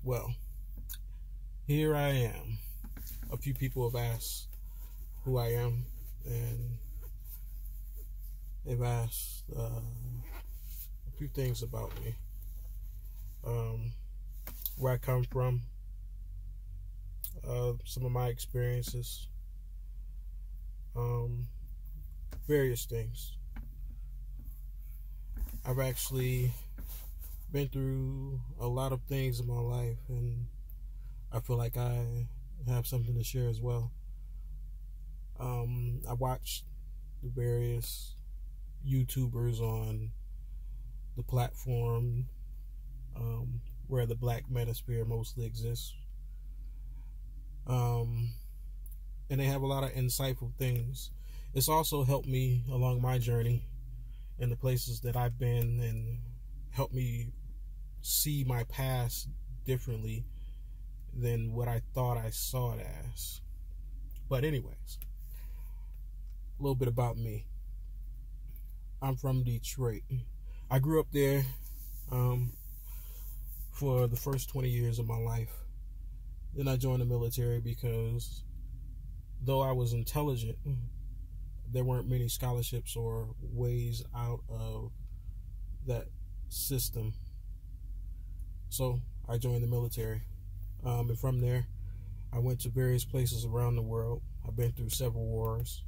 Well, here I am. A few people have asked who I am, and they've asked a few things about me. Where I come from, some of my experiences, various things. I've actually been through a lot of things in my life, and I feel like I have something to share as well. I watched the various YouTubers on the platform where the Black manosphere mostly exists. And they have a lot of insightful things. It's also helped me along my journey in the places that I've been, and helped me see my past differently than what I thought I saw it as. But anyways, a little bit about me. I'm from Detroit. I grew up there for the first 20 years of my life. Then I joined the military because though I was intelligent, there weren't many scholarships or ways out of that system. So I joined the military. And from there, I went to various places around the world. I've been through several wars.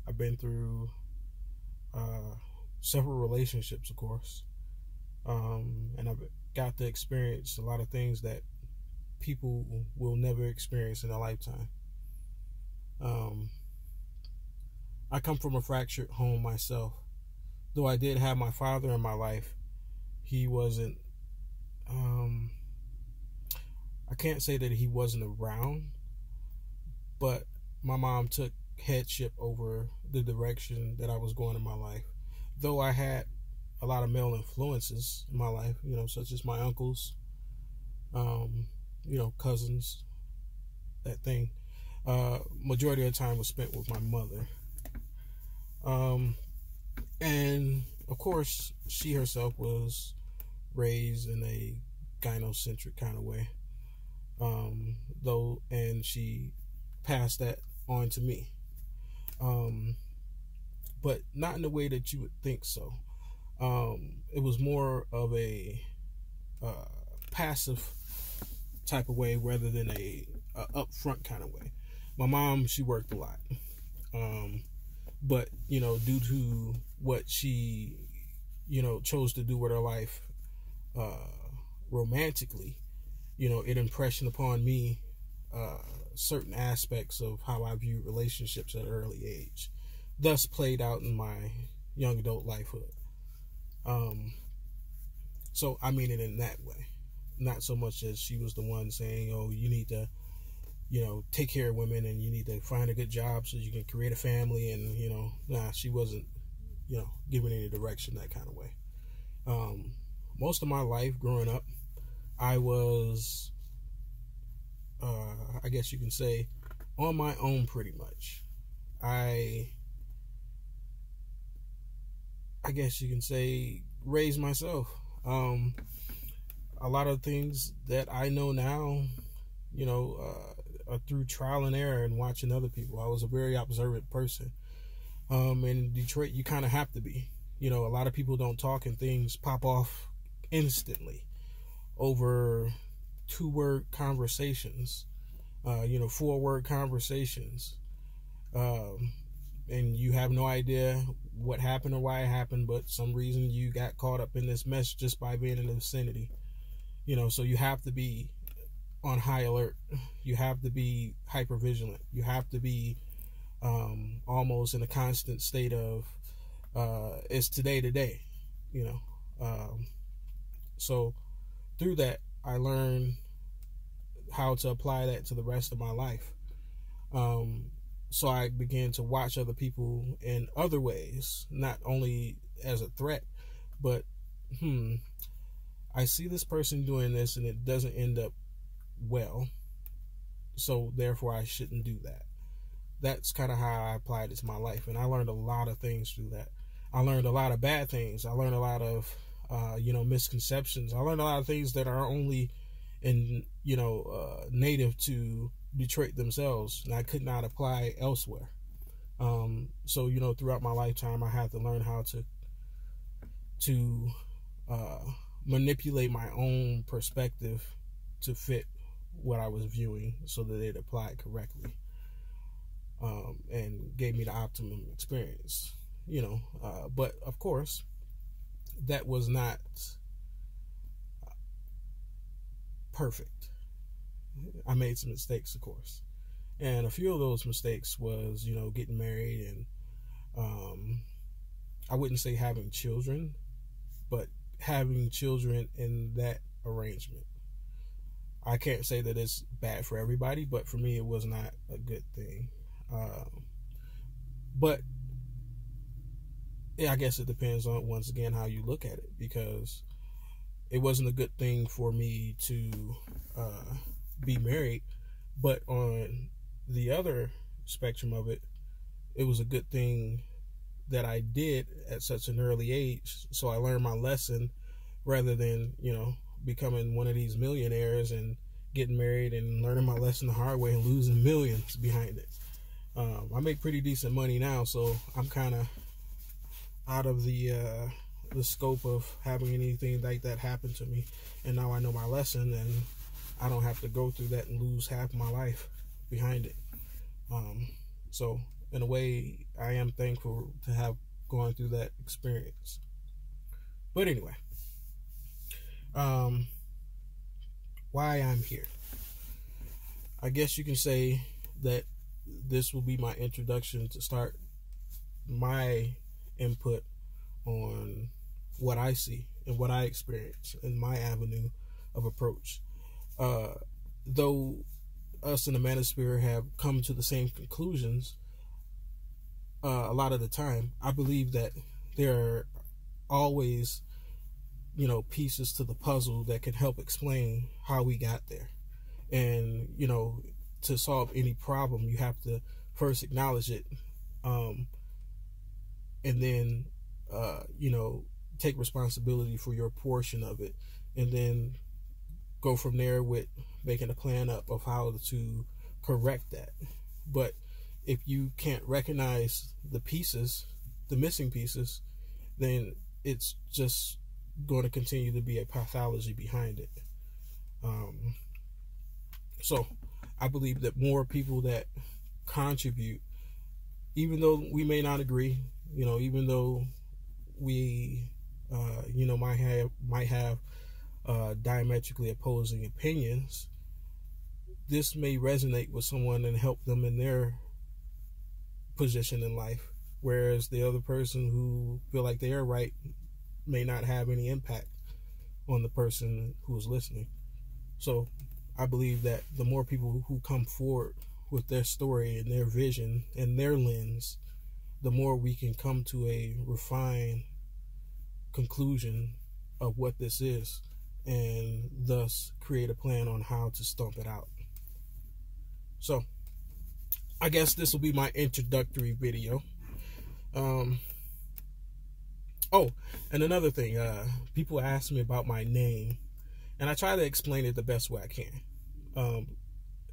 I've been through several relationships, of course. And I've got to experience a lot of things that people will never experience in a lifetime. I come from a fractured home myself. Though I did have my father in my life, he wasn't, I can't say that he wasn't around, but my mom took headship over the direction that I was going in my life. Though I had a lot of male influences in my life, such as my uncles, cousins, that thing. Majority of the time was spent with my mother. And of course, she herself was raised in a gynocentric kind of way. And she passed that on to me. But not in the way that you would think so. It was more of a passive type of way rather than a upfront kind of way. My mom, she worked a lot. But, due to what she, chose to do with her life romantically, it impressioned upon me certain aspects of how I viewed relationships at an early age. Thus played out in my young adult lifehood. So I mean it in that way. Not so much as she was the one saying, oh, you need to, take care of women, and you need to find a good job so you can create a family, and, she wasn't, giving any direction that kind of way. Most of my life growing up, I was, I guess you can say, on my own pretty much. I guess you can say raised myself. A lot of things that I know now, are through trial and error and watching other people. I was a very observant person. In Detroit, you kind of have to be. A lot of people don't talk, and things pop off instantly over 2-word conversations, 4-word conversations. And you have no idea what happened or why it happened, but some reason you got caught up in this mess just by being in the vicinity. So you have to be on high alert. You have to be hyper vigilant. You have to be almost in a constant state of it's today to day, so through that I learned how to apply that to the rest of my life. So I began to watch other people in other ways, not only as a threat, but I see this person doing this and it doesn't end up well, so therefore I shouldn't do that. That's kind of how I applied it to my life, and I learned a lot of things through that. I learned a lot of bad things. I learned a lot of misconceptions. I learned a lot of things that are only native to Detroit themselves, and I could not apply elsewhere. So throughout my lifetime, I had to learn how to manipulate my own perspective to fit what I was viewing, so that it applied correctly, and gave me the optimum experience. But of course, that was not perfect. I made some mistakes, of course, and a few of those mistakes was getting married, and I wouldn't say having children, but having children in that arrangement. I can't say that it's bad for everybody, but for me, it was not a good thing. But yeah, I guess it depends on, once again, how you look at it, because it wasn't a good thing for me to be married, but on the other spectrum of it, it was a good thing that I did at such an early age, so I learned my lesson, rather than becoming one of these millionaires and getting married and learning my lesson the hard way and losing millions behind it. I make pretty decent money now, so I'm kind of out of the scope of having anything like that happen to me, and now I know my lesson, and I don't have to go through that and lose half my life behind it. So in a way, I am thankful to have gone through that experience. But anyway, why I'm here. I guess you can say that this will be my introduction to start my input on what I see and what I experience in my avenue of approach. Though us in the manosphere have come to the same conclusions a lot of the time, I believe that there are always pieces to the puzzle that can help explain how we got there. And to solve any problem, you have to first acknowledge it, and then take responsibility for your portion of it, and then go from there with making a plan up of how to correct that. But if you can't recognize the pieces, the missing pieces, then it's just going to continue to be a pathology behind it. So I believe that more people that contribute, even though we may not agree, even though we might have diametrically opposing opinions, this may resonate with someone and help them in their position in life, whereas the other person who feel like they are right may not have any impact on the person who is listening. So I believe that the more people who come forward with their story and their vision and their lens, the more we can come to a refined conclusion of what this is, and thus create a plan on how to stomp it out. So I guess this will be my introductory video. Oh, and another thing, people ask me about my name, and I try to explain it the best way I can.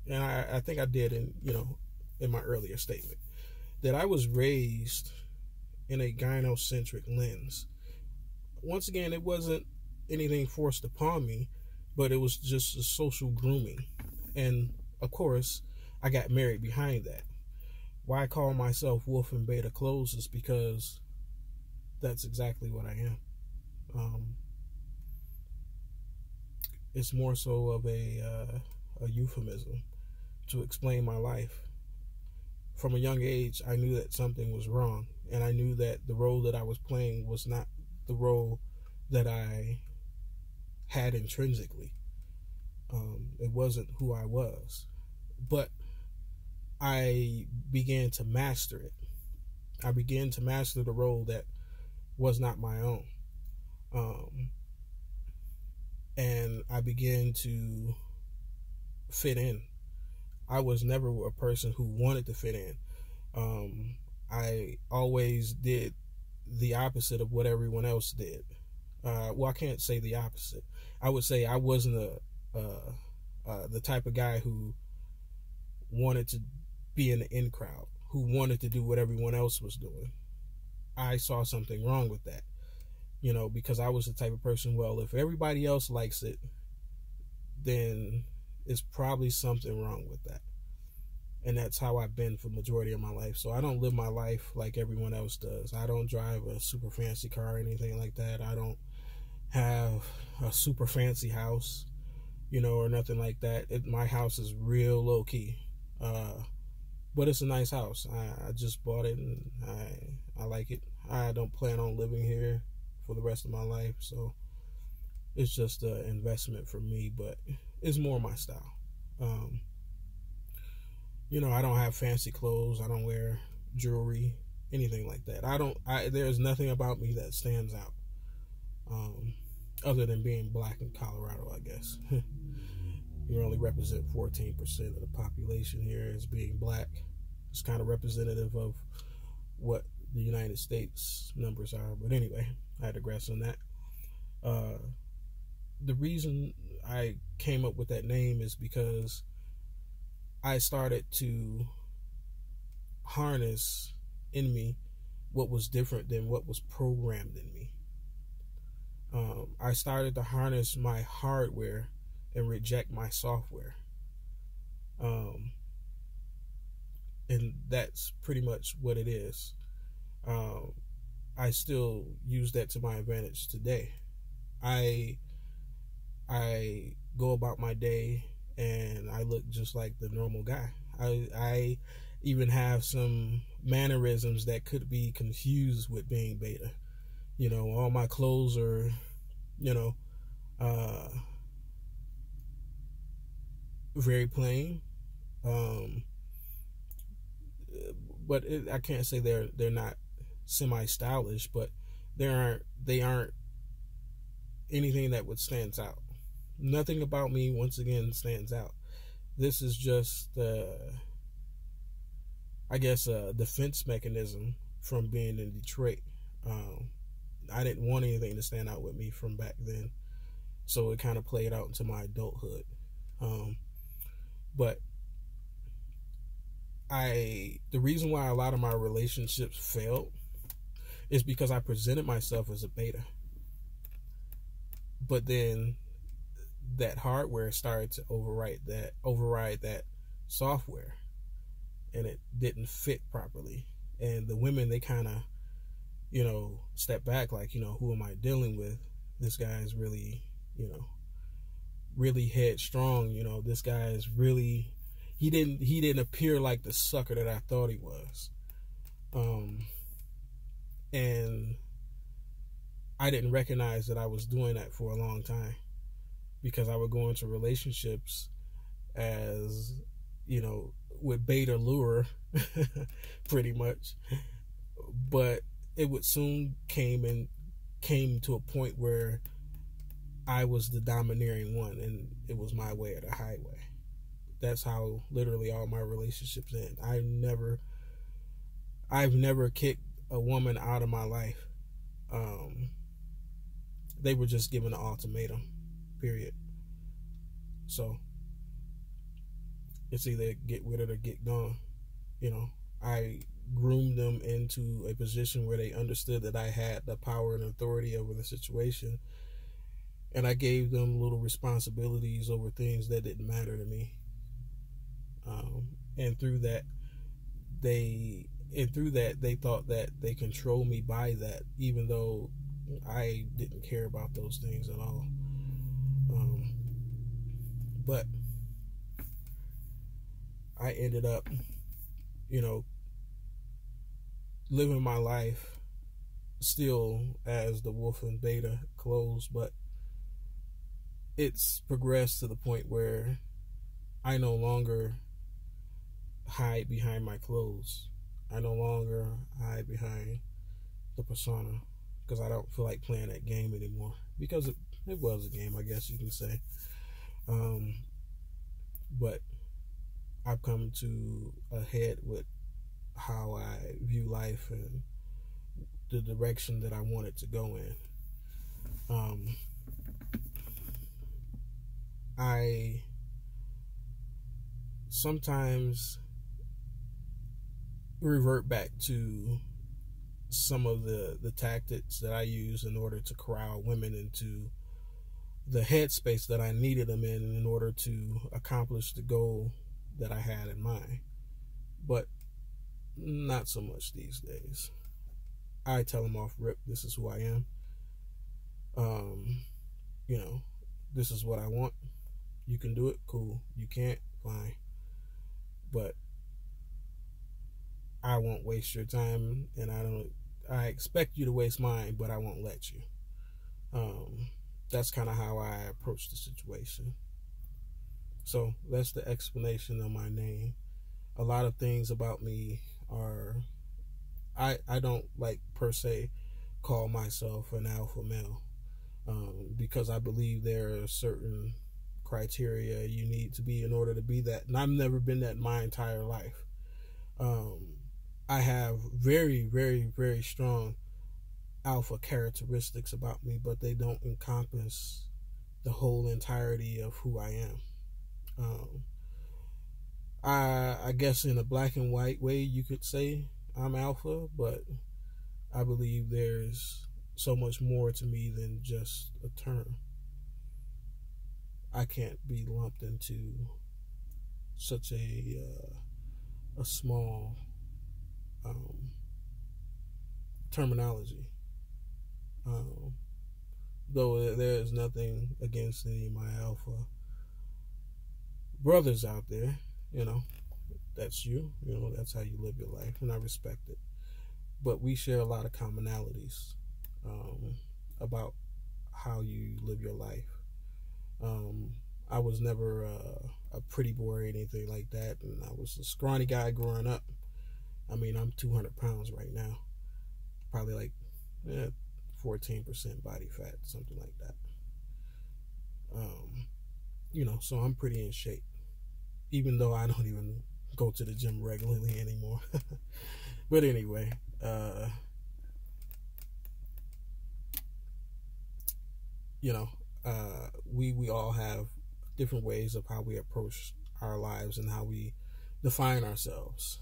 And I think I did in my earlier statement, that I was raised in a gynocentric lens. Once again, it wasn't anything forced upon me, but it was just a social grooming. And of course, I got married behind that. Why I call myself Wolfinbetaclothes is because that's exactly what I am. It's more so of a euphemism to explain my life. From a young age, I knew that something was wrong, and I knew that the role that I was playing was not the role that I had intrinsically. It wasn't who I was, but I began to master it. I began to master the role that was not my own. And I began to fit in. I was never a person who wanted to fit in. I always did the opposite of what everyone else did. Well, I can't say the opposite. I would say I wasn't the type of guy who wanted to be in the in crowd, who wanted to do what everyone else was doing. I saw something wrong with that, because I was the type of person, well, if everybody else likes it, then it's probably something wrong with that. And that's how I've been for the majority of my life. So I don't live my life like everyone else does. I don't drive a super fancy car or anything like that. I don't have a super fancy house, or nothing like that. My house is real low key. But it's a nice house. I just bought it and I like it. I don't plan on living here for the rest of my life. So it's just an investment for me, but it's more my style. I don't have fancy clothes. I don't wear jewelry, anything like that. There's nothing about me that stands out. Other than being black in Colorado, I guess. You only represent 14% of the population here as being black. It's kind of representative of what the United States numbers are. But anyway, I digress on that. The reason I came up with that name is because I started to harness in me what was different than what was programmed in me. I started to harness my hardware and reject my software. And that's pretty much what it is. I still use that to my advantage today. I go about my day and I look just like the normal guy. I even have some mannerisms that could be confused with being beta. All my clothes are, very plain. But I can't say they're not semi-stylish, but they aren't anything that would stand out. Nothing about me, once again, stands out. This is just, I guess, a defense mechanism from being in Detroit. I didn't want anything to stand out with me from back then, so it kind of played out into my adulthood. But the reason why a lot of my relationships failed is because I presented myself as a beta. But then that hardware started to override that software, and it didn't fit properly. And the women, they kind of, step back like, who am I dealing with? This guy is really, really headstrong. This guy is really, he didn't appear like the sucker that I thought he was. And I didn't recognize that I was doing that for a long time, because I would go into relationships as, with beta lure, pretty much. But it would soon came to a point where I was the domineering one, and it was my way or the highway. That's how literally all my relationships end. I've never kicked a woman out of my life. They were just given an ultimatum, period. So it's either get with it or get gone. I groomed them into a position where they understood that I had the power and authority over the situation, and I gave them little responsibilities over things that didn't matter to me. And through that, they thought that they controlled me by that, even though I didn't care about those things at all. But I ended up, living my life still as the Wolfinbetaclothes, but it's progressed to the point where I no longer hide behind my clothes. I no longer hide behind the persona, because I don't feel like playing that game anymore, because it was a game, I guess you can say. But I've come to a head with how I view life and the direction that I want it to go in. Um, I sometimes revert back to some of the tactics that I use in order to corral women into the headspace that I needed them in order to accomplish the goal that I had in mind. But not so much these days. I tell them off rip, this is who I am. You know, this is what I want. You can do it, cool. You can't, fine. But I won't waste your time, and I expect you to waste mine, but I won't let you. That's kind of how I approach the situation. So that's the explanation of my name. A lot of things about me are, I don't like per se call myself an alpha male, because I believe there are certain criteria you need to be in order to be that, and I've never been that my entire life. I have very, very, very strong alpha characteristics about me, but they don't encompass the whole entirety of who I am. I guess in a black and white way you could say I'm alpha, but I believe there's so much more to me than just a term. I can't be lumped into such a small terminology. Though there is nothing against any of my alpha brothers out there, you know, that's you, that's how you live your life, and I respect it. But we share a lot of commonalities about how you live your life. I was never a pretty boy or anything like that, and I was a scrawny guy growing up. I mean, I'm 200 pounds right now, probably like 14% body fat, something like that. So I'm pretty in shape, even though I don't even go to the gym regularly anymore. But anyway, we all have different ways of how we approach our lives and how we define ourselves.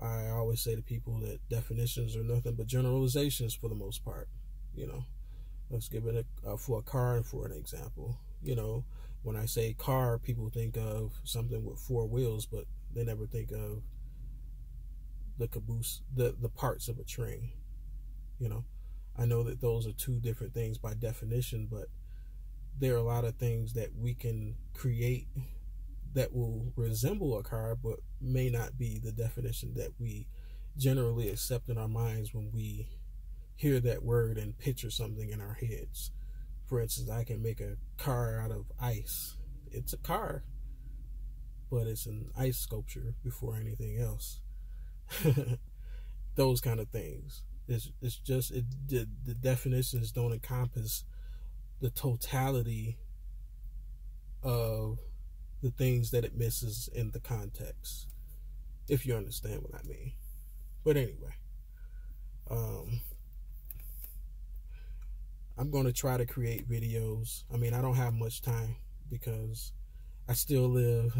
I always say to people that definitions are nothing but generalizations for the most part. Let's give it for a car and for an example. When I say car, people think of something with four wheels, but they never think of the caboose, the parts of a train. I know that those are two different things by definition, but there are a lot of things that we can create that will resemble a car, but may not be the definition that we generally accept in our minds when we hear that word and picture something in our heads. For instance, I can make a car out of ice. It's a car, but it's an ice sculpture before anything else. Those kind of things. It's just the definitions don't encompass the totality of the things that it misses in the context, if you understand what I mean. But anyway, I'm going to try to create videos. I mean, I don't have much time because I still live,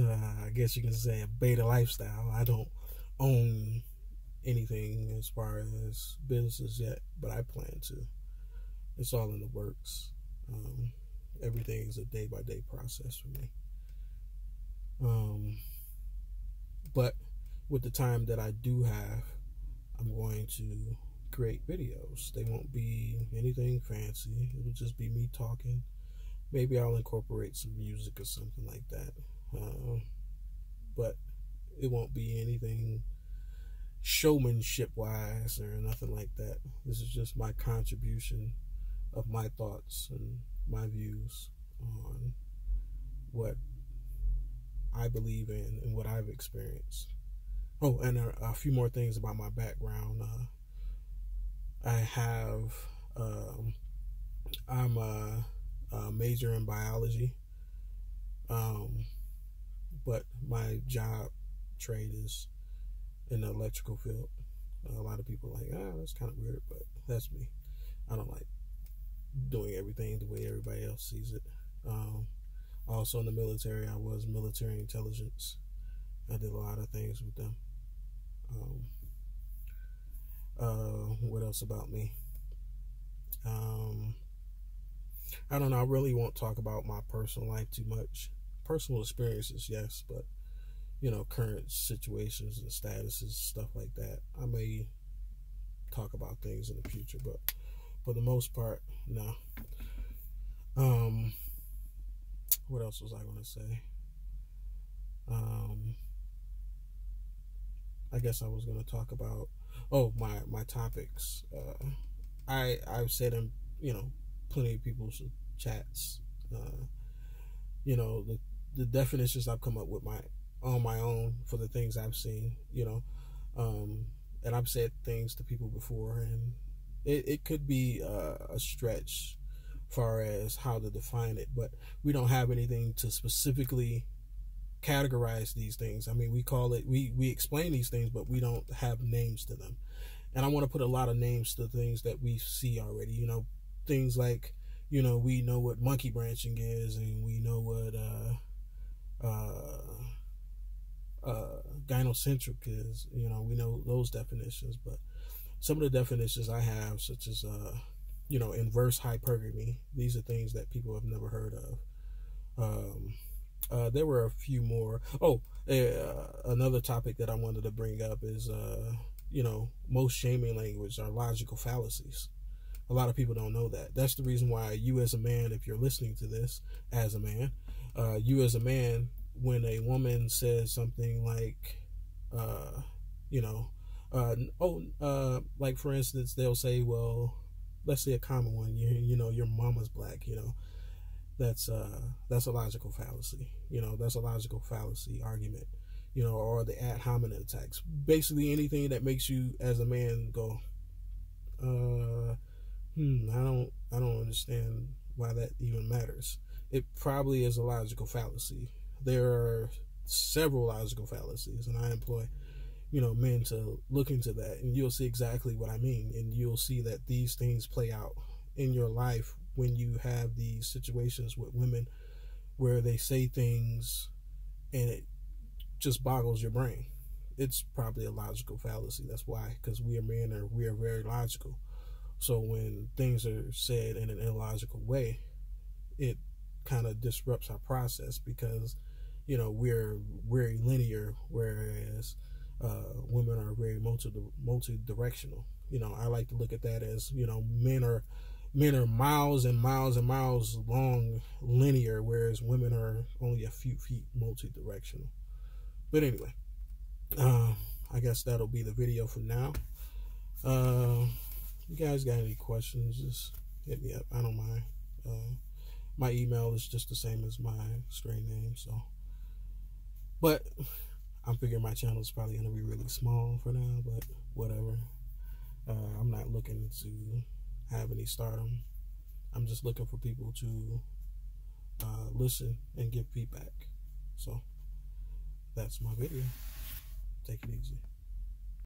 I guess you can say, a beta lifestyle. I don't own anything as far as businesses yet, but I plan to. It's all in the works. Everything is a day-by-day process for me. But with the time that I do have, I'm going to create videos. They won't be anything fancy. It'll just be me talking. Maybe I'll incorporate some music or something like that. But it won't be anything showmanship wise or nothing like that. This is just my contribution of my thoughts and my views on what I believe in and what I've experienced. Oh, and a few more things about my background. I have, I'm a major in biology, but my job trade is in the electrical field. A lot of people are like, that's kind of weird, but that's me. I don't like doing everything the way everybody else sees it. Also in the military, I was military intelligence. I did a lot of things with them. What else about me? I don't know. I really won't talk about my personal life too much. Personal experiences, yes, but current situations and statuses, stuff like that. I may talk about things in the future, but for the most part, no. What else was I going to say? I guess I was going to talk about my topics. I've said in plenty of people's chats. The definitions I've come up with on my own for the things I've seen. And I've said things to people before, and it could be a stretch far as how to define it, but we don't have anything to specifically categorize these things. I mean, we explain these things, but we don't have names to them. And I want to put a lot of names to things that we see already. Things like, we know what monkey branching is, and we know what gynocentric is. We know those definitions, but some of the definitions I have, such as inverse hypergamy, these are things that people have never heard of. There were a few more. Another topic that I wanted to bring up is most shaming language are logical fallacies. A lot of people don't know that. That's the reason why you as a man, if you're listening to this as a man, you as a man, when a woman says something like, like for instance, they'll say, well, let's say a common one, your mama's black, that's a logical fallacy. That's a logical fallacy argument, or the ad hominem attacks. Basically anything that makes you as a man go, I don't understand why that even matters. It probably is a logical fallacy. There are several logical fallacies, and I employ, men to look into that, and you'll see exactly what I mean, and you'll see that these things play out in your life when you have these situations with women where they say things and it just boggles your brain. It's probably a logical fallacy. That's why, because we are men, and we are very logical. So when things are said in an illogical way, it kind of disrupts our process, because we're very linear, whereas women are very multi-directional. I like to look at that as men are miles and miles and miles long, linear, whereas women are only a few feet multi-directional. But anyway, I guess that'll be the video for now. You guys got any questions, just hit me up. I don't mind. My email is just the same as my straight name, so. But I'm figuring my channel is probably going to be really small for now, but whatever. I'm not looking to have any stardom. I'm just looking for people to listen and give feedback. So that's my video. Take it easy.